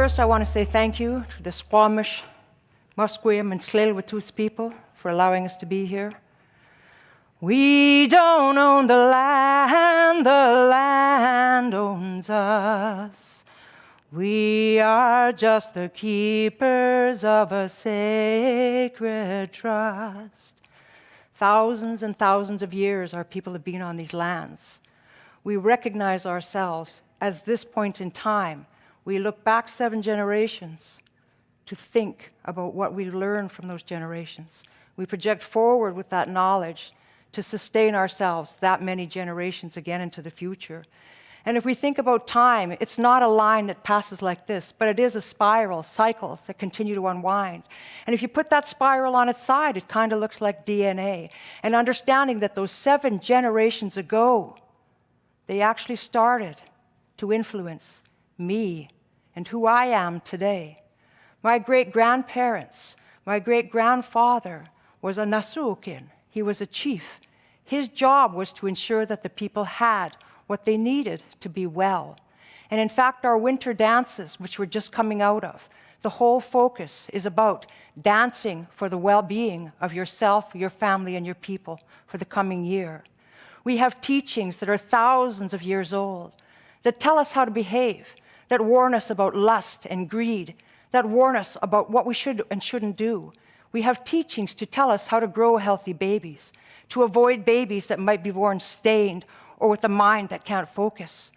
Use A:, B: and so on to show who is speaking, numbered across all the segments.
A: First, I want to say thank you to the Squamish, Musqueam, and Tsleil-Waututh people for allowing us to be here. We don't own the land owns us. We are just the keepers of a sacred trust. Thousands and thousands of years our people have been on these lands. We recognize ourselves as this point in time. We look back 7 generations to think about what we learned from those generations. We project forward with that knowledge to sustain ourselves that many generations again into the future. And if we think about time, it's not a line that passes like this, but it is a spiral, cycles that continue to unwind. And if you put that spiral on its side, it kind of looks like DNA. And understanding that those 7 generations ago, they actually started to influence me and who I am today. My great-grandparents, my great-grandfather was a Nasuokin. He was a chief. His job was to ensure that the people had what they needed to be well. And in fact, our winter dances, which we're just coming out of, the whole focus is about dancing for the well-being of yourself, your family, and your people for the coming year. We have teachings that are thousands of years old that tell us how to behave, that warn us about lust and greed, that warn us about what we should and shouldn't do. We have teachings to tell us how to grow healthy babies, to avoid babies that might be born stained or with a mind that can't focus.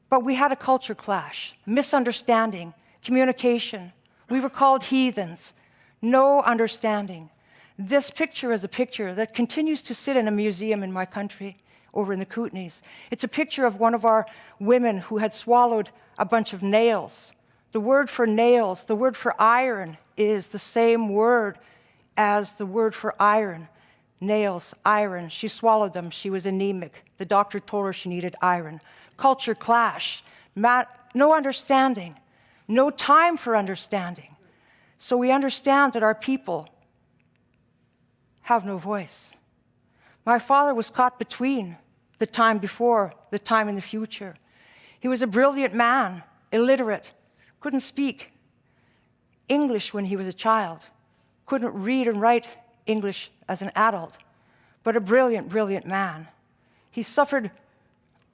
A: But we had a culture clash, misunderstanding, communication. We were called heathens, no understanding. This picture is a picture that continues to sit in a museum in my country, over in the Kootenays. It's a picture of one of our women who had swallowed a bunch of nails. The word for nails, the word for iron, is the same word as the word for iron. Nails, iron. She swallowed them. She was anemic. The doctor told her she needed iron. Culture clash. No understanding. No time for understanding. So we understand that our people have no voice. My father was caught between the time before, the time in the future. He was a brilliant man, illiterate, couldn't speak English when he was a child, couldn't read and write English as an adult, but a brilliant, brilliant man. He suffered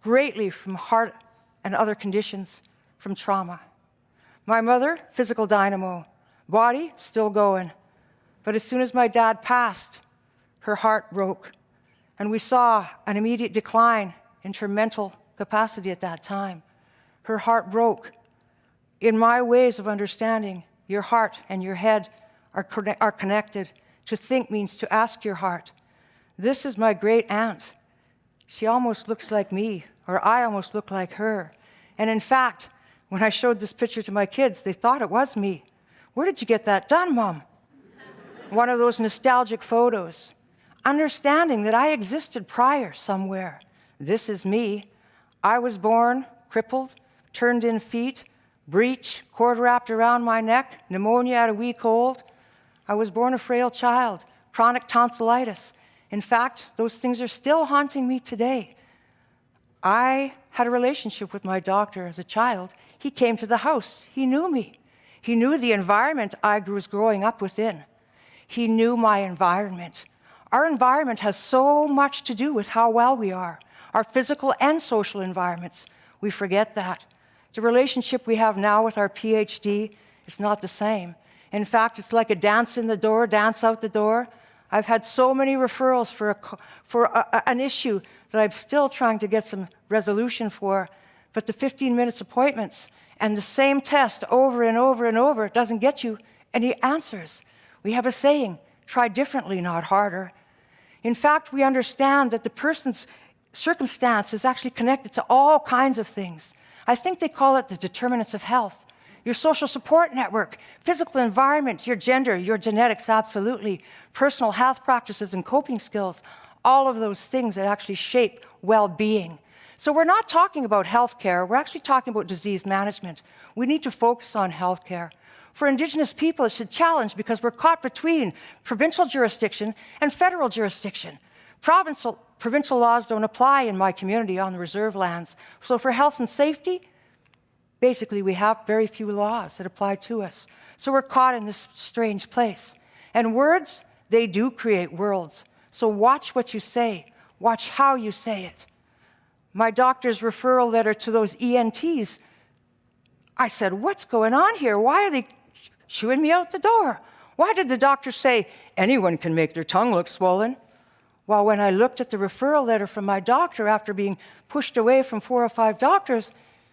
A: greatly from heart and other conditions, from trauma. My mother, physical dynamo, body still going. But as soon as my dad passed, her heart broke. And we saw an immediate decline in her mental capacity at that time. Her heart broke. In my ways of understanding, your heart and your head are connected. To think means to ask your heart. This is my great aunt. She almost looks like me, or I almost look like her. And in fact, when I showed this picture to my kids, they thought it was me. Where did you get that done, Mom? One of those nostalgic photos. Understanding that I existed prior somewhere. This is me. I was born crippled, turned-in feet, breech, cord wrapped around my neck, pneumonia at a week old. I was born a frail child, chronic tonsillitis. In fact, those things are still haunting me today. I had a relationship with my doctor as a child. He came to the house. He knew me. He knew the environment I was growing up within. He knew my environment. Our environment has so much to do with how well we are, our physical and social environments. We forget that. The relationship we have now with our PhD is not the same. In fact, it's like a dance in the door, dance out the door. I've had so many referrals for an issue that I'm still trying to get some resolution for, but the 15 minutes appointments and the same test over and over and over doesn't get you any answers. We have a saying, try differently, not harder. In fact, we understand that the person's circumstance is actually connected to all kinds of things. I think they call it the determinants of health. Your social support network, physical environment, your gender, your genetics, absolutely, personal health practices and coping skills, all of those things that actually shape well-being. So we're not talking about healthcare, we're actually talking about disease management. We need to focus on healthcare. For Indigenous people, it's a challenge because we're caught between provincial jurisdiction and federal jurisdiction. Provincial laws don't apply in my community on the reserve lands. So for health and safety, Basically, we have very few laws that apply to us. So we're caught in this strange place. And words, they do create worlds. So watch what you say. Watch how you say it. My doctor's referral letter to those ENTs, I said, what's going on here? Why are they shooing me out the door? Why did the doctor say, anyone can make their tongue look swollen? Well, when I looked at the referral letter from my doctor after being pushed away from 4 or 5 doctors,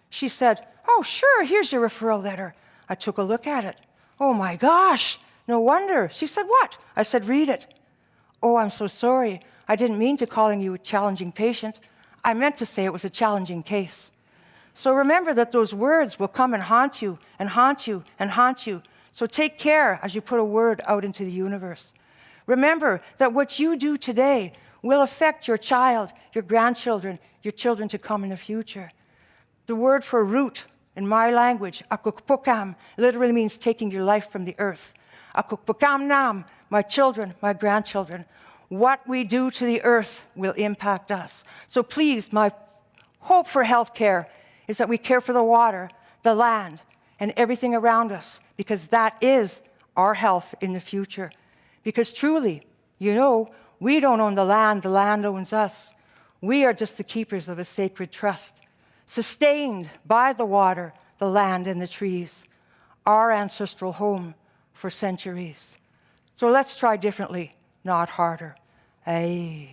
A: she said, oh, sure, here's your referral letter. I took a look at it. Oh, my gosh, no wonder. She said, what? I said, read it. Oh, I'm so sorry. I didn't mean to calling you a challenging patient. I meant to say it was a challenging case. So remember that those words will come and haunt you and haunt you and haunt you. So take care as you put a word out into the universe. Remember that what you do today will affect your child, your grandchildren, your children to come in the future. The word for root in my language, akukpokam, literally means taking your life from the earth. Akukpokam nam, my children, my grandchildren. What we do to the earth will impact us. So please, my hope for healthcare is that we care for the water, the land, and everything around us, because that is our health in the future. Because truly, you know, we don't own the land owns us. We are just the keepers of a sacred trust, sustained by the water, the land, and the trees, our ancestral home for centuries. So let's try differently, not harder. Aye.